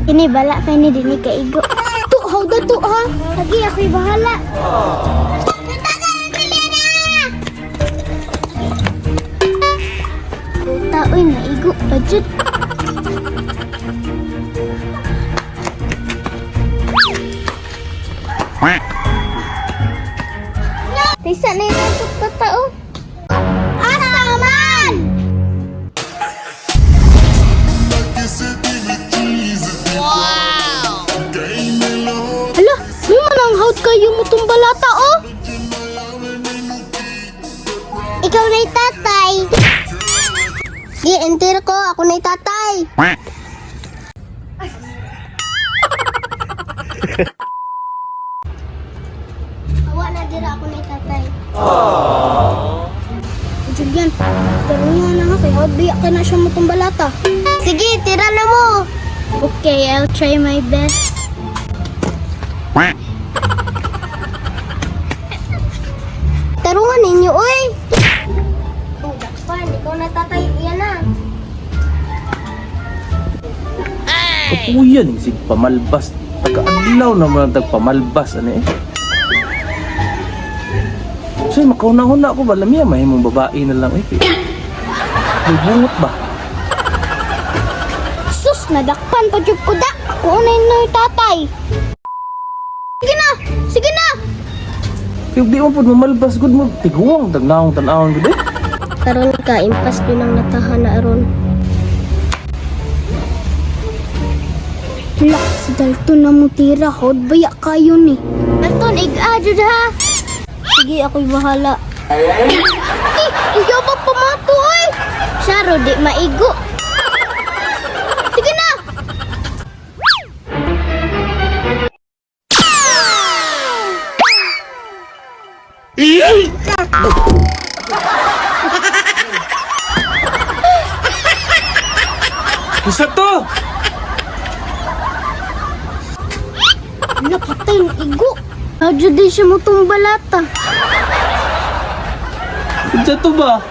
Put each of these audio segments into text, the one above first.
Ini bala pa ni dini kaigo. Tuhaw da tu ha. Lagi ako'y bahala. Taoy na igo budget. Tisa na yung nasok pa tao. Asa man! Hala, may mananghawd kayo mo tong balata, oh! Ikaw na'y tatay. Di, enter ko. Ako na'y tatay. Awa na dira ako na'y tatay. Julian, taro nga na kay Hobby ka na siya mo tong balata. Sige, tira na mo. Okay, I'll try my best. Tarungan ninyo, oy! Oh, dakpan, ikaw na tatay, yan na. Kapuyan, sig pamalbas. Taga-adlaw naman ang tagpamalbas, ano eh. So, makauna-una ako ba? Lamia, mahimong babae na lang eh. May bungot ba? Sus, nadakpan pa jud ko da. Ako na yung tatay. Sige na! Sige na! Yung di mo po mamalbas, good mo. Tiguang, tagnawang tanawang good eh. Karon ka, impas din ang natahan na aron. Lak, si Dalton na mo tira. Hod, baya kayo ni. Dalton, ig-adjud ha. Sige, ako'y bahala. Ang yabag pamato ay. Saro, di maigo. Sige na! Kusa to! Napatay ng igo. Adyo din siya mo tong balata. Kusa to ba?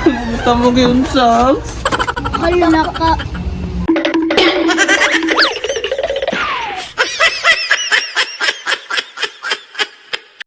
Pumunta mo ngayon sa... Hala ka.